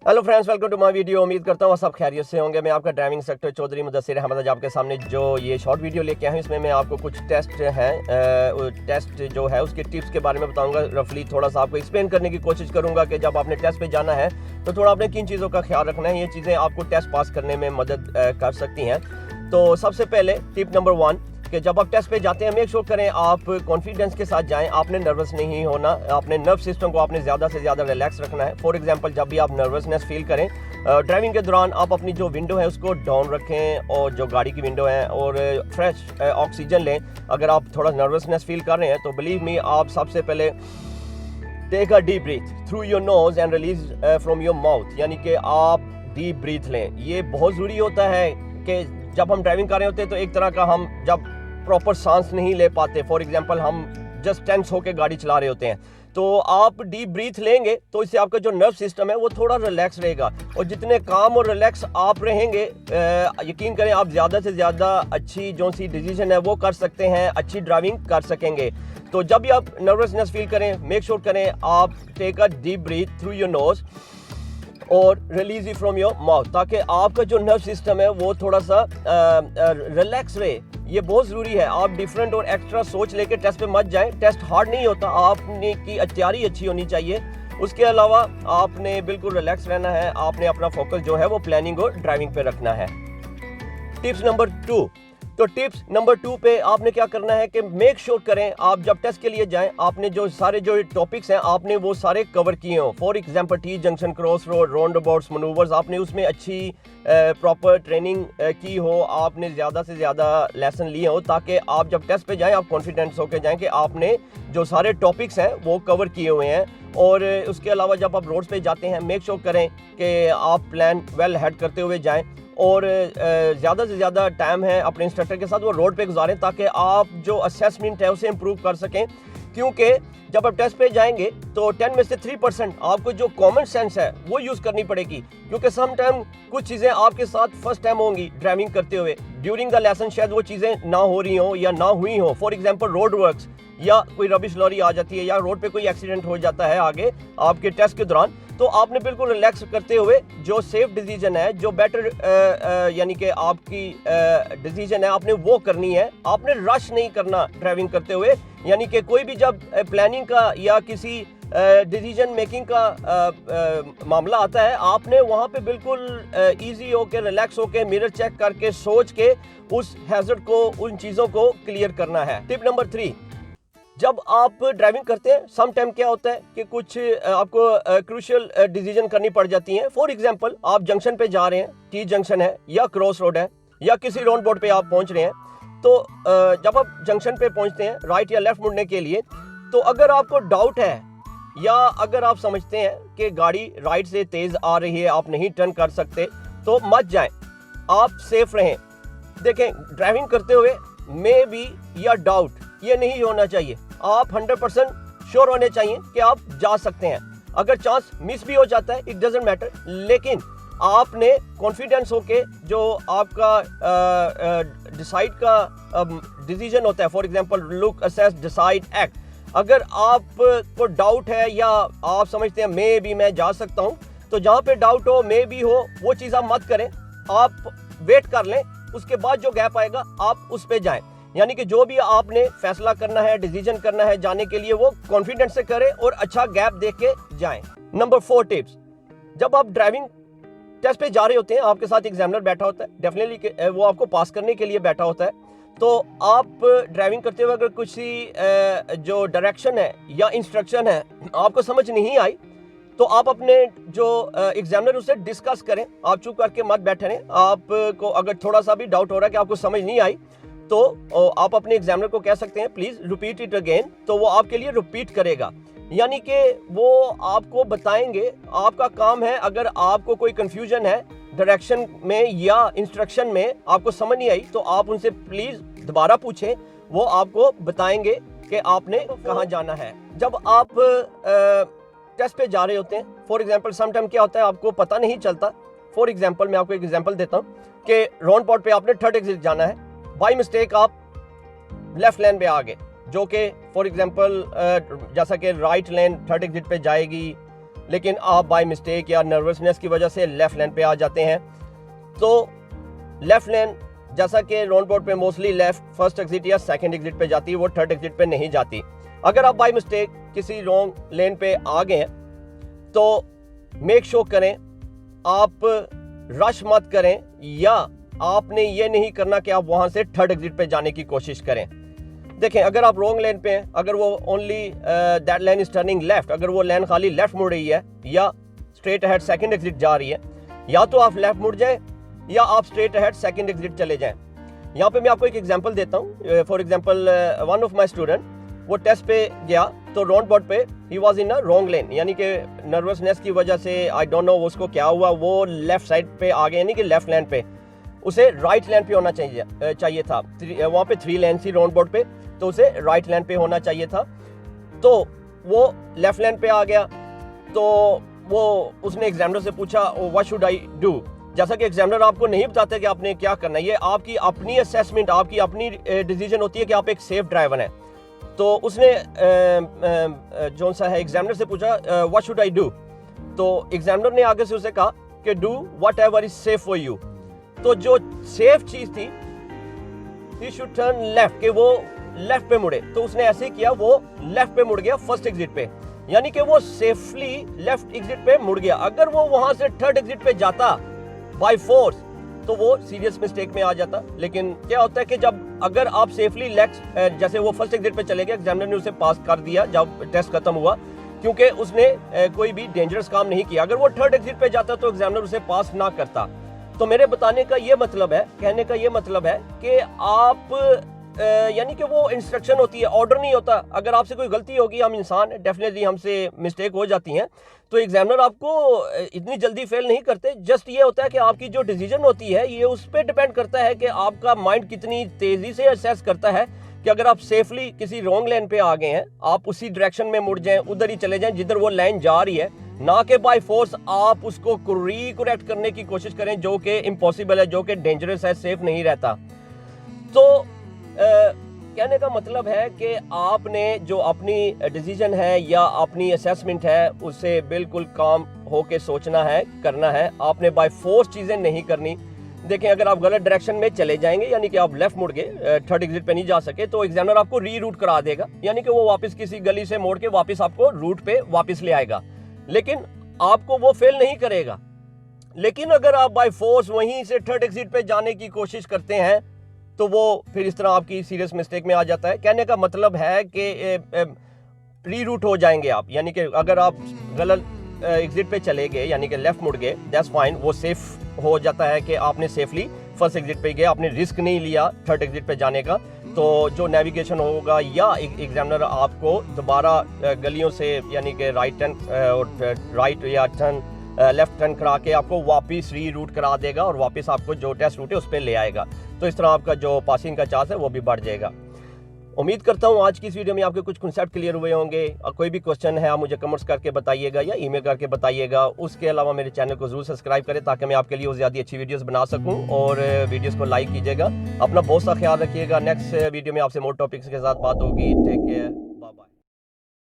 Hello friends, welcome to my video. उम्मीद करता हूँ सब खैरियत से होंगे। मैं आपका ड्राइविंग इंस्ट्रक्टर चौधरी मुदस्सिर अहमद आज आपके सामने जो ये शॉर्ट वीडियो लेके आया हूँ, इसमें मैं आपको कुछ टेस्ट हैं टेस्ट जो है उसके टिप्स के बारे में बताऊंगा। रफली थोड़ा सा आपको एक्सप्लेन करने की कोशिश करूंगा कि जब आपने टेस्ट पे जाना है तो थोड़ा आपने किन चीज़ों का ख्याल रखना है। ये चीज़ें आपको टेस्ट पास करने में मदद कर सकती हैं। तो सबसे पहले टिप नंबर 1 कि जब आप टेस्ट पे जाते हैं, मेक श्योर करें आप कॉन्फिडेंस के साथ जाएं। आपने नर्वस नहीं होना, अपने नर्व सिस्टम को आपने ज़्यादा से ज़्यादा रिलैक्स रखना है। फॉर एग्जांपल, जब भी आप नर्वसनेस फील करें ड्राइविंग के दौरान, आप अपनी जो विंडो है उसको डाउन रखें और जो गाड़ी की विंडो है, और फ्रेश ऑक्सीजन लें। अगर आप थोड़ा नर्वसनेस फील कर रहे हैं तो बिलीव मी, आप सबसे पहले take a deep breath through your nose and release from your mouth, यानी कि आप डीप ब्रीथ लें। ये बहुत ज़रूरी होता है कि जब हम ड्राइविंग कर रहे होते हैं तो एक तरह का हम जब प्रॉपर सांस नहीं ले पाते, फॉर एग्जांपल हम जस्ट टेंस होकर गाड़ी चला रहे होते हैं, तो आप डीप ब्रीथ लेंगे तो इससे आपका जो नर्व सिस्टम है वो थोड़ा रिलैक्स रहेगा। और जितने काम और रिलैक्स आप रहेंगे, यकीन करें आप ज़्यादा से ज़्यादा अच्छी जो सी डिसीजन है वो कर सकते हैं, अच्छी ड्राइविंग कर सकेंगे। तो जब भी आप नर्वसनेस फील करें, मेक श्योर करें आप take a deep breath through your nose और release it from your mouth, ताकि आपका जो नर्व सिस्टम है वो थोड़ा सा रिलैक्स रहे। ये बहुत ज़रूरी है। आप डिफरेंट और एक्स्ट्रा सोच लेके टेस्ट पे मत जाएं। टेस्ट हार्ड नहीं होता, आपने की तैयारी अच्छी होनी चाहिए। उसके अलावा आपने बिल्कुल रिलैक्स रहना है। आपने अपना फोकस जो है वो प्लानिंग और ड्राइविंग पे रखना है। टिप्स नंबर 2, तो टिप्स नंबर 2 पे आपने क्या करना है कि मेक श्योर करें आप जब टेस्ट के लिए जाएं, आपने जो सारे जो टॉपिक्स हैं आपने वो सारे कवर किए हों। For example, T junction, cross road, round abouts, manoeuvres, आपने उसमें अच्छी प्रॉपर ट्रेनिंग की हो, आपने ज़्यादा से ज़्यादा लेसन लिए हो, ताकि आप जब टेस्ट पे जाएं आप कॉन्फिडेंस होकर जाएं कि आपने जो सारे टॉपिक्स हैं वो कवर किए हुए हैं। और उसके अलावा जब आप रोड्स पे जाते हैं, मेक श्योर करें कि आप प्लान वेल हेड करते हुए जाएं और ज़्यादा से ज़्यादा टाइम है अपने इंस्ट्रक्टर के साथ वो रोड पे गुजारें, ताकि आप जो असेसमेंट है उसे इम्प्रूव कर सकें। क्योंकि जब आप टेस्ट पे जाएंगे तो 10 में से 3% आपको जो कॉमन सेंस है वो यूज़ करनी पड़ेगी। क्योंकि सम टाइम कुछ चीज़ें आपके साथ फर्स्ट टाइम होंगी ड्राइविंग करते हुए, ड्यूरिंग द लेसन शायद वो चीज़ें ना हो रही हो या ना हुई हो। फॉर एग्जांपल, रोड वर्क्स या कोई रबिश लॉरी आ जाती है या रोड पे कोई एक्सीडेंट हो जाता है आगे आपके टेस्ट के दौरान, तो आपने बिल्कुल रिलैक्स करते हुए जो सेफ डिसीजन है, जो बेटर यानी कि आपकी डिसीजन है, आपने वो करनी है। आपने रश नहीं करना ड्राइविंग करते हुए, यानी कि कोई भी जब प्लानिंग का या किसी डिसीजन मेकिंग का मामला आता है, आपने वहाँ पे बिल्कुल इजी होके, रिलैक्स होके, मिरर चेक करके, सोच के उस हैजर्ड को, उन चीज़ों को क्लियर करना है। टिप नंबर 3, जब आप ड्राइविंग करते हैं सम टाइम क्या होता है कि कुछ आपको क्रूशियल डिसीजन करनी पड़ जाती हैं। फॉर एग्जांपल, आप जंक्शन पे जा रहे हैं, टी जंक्शन है या क्रॉस रोड है या किसी राउंड बोर्ड पे आप पहुंच रहे हैं, तो जब आप जंक्शन पे पहुंचते हैं राइट या लेफ्ट मुड़ने के लिए, तो अगर आपको डाउट है या अगर आप समझते हैं कि गाड़ी राइट से तेज़ आ रही है, आप नहीं टर्न कर सकते, तो मत जाएं, आप सेफ रहें। देखें, ड्राइविंग करते हुए मे बी या डाउट ये नहीं होना चाहिए। आप 100% श्योर होने चाहिए कि आप जा सकते हैं। अगर चांस मिस भी हो जाता है, इट डजंट मैटर, लेकिन आपने कॉन्फिडेंस होके जो आपका डिसाइड का डिसीजन होता है, for example look, assess, decide, act, अगर आपको डाउट है या आप समझते हैं मे बी मैं जा सकता हूं, तो जहां पे डाउट हो, मे बी हो, वो चीज़ आप मत करें। आप वेट कर लें, उसके बाद जो गैप आएगा आप उस पे जाएं। यानी कि जो भी आपने फैसला करना है, डिसीजन करना है जाने के लिए, वो कॉन्फिडेंस से करें और अच्छा गैप देख के जाएं। नंबर 4 टिप्स, जब आप ड्राइविंग टेस्ट पे जा रहे होते हैं, आपके साथ एग्जामिनर बैठा होता है, डेफिनेटली वो आपको पास करने के लिए बैठा होता है। तो आप ड्राइविंग करते हुए अगर कुछ जो डायरेक्शन है या इंस्ट्रक्शन है आपको समझ नहीं आई, तो आप अपने जो एग्जामिनर उससे डिस्कस करें। आप चुप करके मत बैठे रहें। आपको अगर थोड़ा सा भी डाउट हो रहा है कि आपको समझ नहीं आई, तो आप अपने एग्जामिनर को कह सकते हैं प्लीज़ रिपीट इट अगेन, तो वो आपके लिए रिपीट करेगा। यानी कि वो आपको बताएंगे। आपका काम है, अगर आपको कोई कंफ्यूजन है डायरेक्शन में या इंस्ट्रक्शन में, आपको समझ नहीं आई, तो आप उनसे प्लीज़ दोबारा पूछें, वो आपको बताएंगे कि आपने कहाँ जाना है। जब आप टेस्ट पे जा रहे होते हैं, फॉर एग्जांपल सम टाइम क्या होता है आपको पता नहीं चलता। फॉर एग्जांपल, मैं आपको एक एग्जांपल देता हूँ कि राउंड पॉट पे आपने थर्ड एग्जिट जाना है, बाई मिस्टेक आप लेफ्ट लेन पे आ गए, जो कि फॉर एग्जांपल जैसा कि राइट लेन थर्ड एग्जिट पे जाएगी लेकिन आप बाय मिस्टेक या नर्वसनेस की वजह से लेफ्ट लेन पे आ जाते हैं। तो लेफ्ट लेन जैसा कि राउंड बोर्ड पे मोस्टली लेफ्ट फर्स्ट एग्जिट या सेकंड एग्जिट पे जाती है, वो थर्ड एग्जिट पे नहीं जाती। अगर आप बाय मिस्टेक किसी रॉन्ग लेन पे आ गए हैं तो मेक श्योर करें आप रश मत करें, या आपने ये नहीं करना कि आप वहां से थर्ड एग्जिट पे जाने की कोशिश करें। देखें, अगर आप रॉन्ग लेन पे हैं, अगर वो only that lane is turning left, अगर वो लेन खाली लेफ्ट मुड़ रही है या स्ट्रेट अहेड सेकंड एग्जिट जा रही है, या तो आप लेफ्ट मुड़ जाएं या आप स्ट्रेट अहेड सेकंड एग्जिट चले जाएं। यहाँ पे मैं आपको एक एग्जांपल देता हूँ। For example one of my student, वो टेस्ट पे गया तो राउंड बोर्ड पे he was in a wrong लेन, यानी कि नर्वसनेस की वजह से आई डोंट नो उसको क्या हुआ, वो लेफ्ट साइड पे आ गया, यानी कि लेफ्ट लेन पे। उसे राइट लेन पे होना चाहिए था। वहाँ पे 3 लेन थी राउंड बोर्ड पे, तो उसे राइट लेन पे होना चाहिए था। तो वो लेफ्ट लेन पे आ गया, तो वो उसने एग्जामिनर से पूछा व्हाट शुड आई डू। जैसा कि एग्जामिनर आपको नहीं बताते कि आपने क्या करना है, ये आपकी अपनी असेसमेंट, आपकी अपनी डिसीजन होती है कि आप एक सेफ ड्राइवर हैं। तो उसने जो सा है एग्जामिनर से पूछा व्हाट शुड आई डू। तो एग्जामिनर ने आगे से उसे कहा कि do what ever is safe for you. तो जो सेफ चीज थी, ही शुड टर्न लेफ्ट, कि वो लेफ्ट पे मुड़े। तो उसने ऐसे किया, वो लेफ्ट पे मुड़ गया फर्स्ट एग्जिट पे, यानी कि वो सेफली लेफ्ट एग्जिट पे मुड़ गया। अगर वो वहां से थर्ड एग्जिट पे जाता बाय फोर्स तो वो सीरियस मिस्टेक में आ जाता। लेकिन क्या होता है कि जब अगर आप सेफली लेफ्ट, जैसे वो फर्स्ट एग्जिट पे चले गए, एग्जामिनर ने उसे पास कर दिया जब टेस्ट खत्म हुआ, क्योंकि उसने कोई भी डेंजरस काम नहीं किया। अगर वो थर्ड एग्जिट पे जाता तो एग्जामिनर उसे पास ना करता। तो मेरे बताने का ये मतलब है, कहने का ये मतलब है कि आप यानी कि वो इंस्ट्रक्शन होती है, ऑर्डर नहीं होता। अगर आपसे कोई गलती होगी, हम इंसान डेफिनेटली हमसे मिस्टेक हो जाती हैं, तो एग्जामिनर आपको इतनी जल्दी फेल नहीं करते। जस्ट ये होता है कि आपकी जो डिसीजन होती है, ये उस पर डिपेंड करता है कि आपका माइंड कितनी तेजी से असेस करता है कि अगर आप सेफली किसी रॉन्ग लेन पे आ गए हैं, आप उसी डायरेक्शन में मुड़ जाएं, उधर ही चले जाएं जिधर वो लाइन जा रही है, ना कि बाय फोर्स आप उसको करेक्ट करने की कोशिश करें, जो कि इम्पॉसिबल है, जो कि डेंजरस है, सेफ नहीं रहता। तो कहने का मतलब है कि आपने जो अपनी डिसीजन है या अपनी असेसमेंट है, उसे बिल्कुल काम होके सोचना है, करना है। आपने बाय फोर्स चीज़ें नहीं करनी। देखें, अगर आप गलत डायरेक्शन में चले जाएंगे, यानी कि आप लेफ्ट मुड़ गए, थर्ड एग्जिट पे नहीं जा सके, तो एग्जामिनर आपको री रूट करा देगा, यानी कि वो वापस किसी गली से मोड़ के वापस आपको रूट पे वापस ले आएगा, लेकिन आपको वो फेल नहीं करेगा। लेकिन अगर आप बाय फोर्स वहीं से थर्ड एग्जिट पे जाने की कोशिश करते हैं, तो वो फिर इस तरह आपकी सीरियस मिस्टेक में आ जाता है। कहने का मतलब है कि री रूट हो जाएंगे आप, यानी कि अगर आप गलत एग्जिट पे चले गए, यानी कि लेफ्ट मुड़ गए, दैट्स फाइन, वो सेफ हो जाता है कि आपने सेफली फर्स्ट एग्जिट पे गए, आपने रिस्क नहीं लिया थर्ड एग्जिट पे जाने का। तो जो नेविगेशन होगा या एग्जामिनर आपको दोबारा गलियों से, यानी कि राइट या टर्न लेफ्ट टर्न करा के आपको वापस री रूट करा देगा और वापस आपको जो टेस्ट रूट है उस पर ले आएगा। तो इस तरह आपका जो पासिंग का चांस है वो भी बढ़ जाएगा। उम्मीद करता हूँ आज की इस वीडियो में आपके कुछ कंसेप्ट क्लियर हुए होंगे। कोई भी क्वेश्चन है आप मुझे कमेंट्स करके बताइएगा या ईमेल करके बताइएगा। उसके अलावा मेरे चैनल को जरूर सब्सक्राइब करें ताकि मैं आपके लिए और ज़्यादा अच्छी वीडियोस बना सकूं, और वीडियोस को लाइक कीजिएगा। अपना बहुत सा ख्याल रखिएगा। नेक्स्ट वीडियो में आपसे मोर टॉपिक्स के साथ बात होगी। Take care.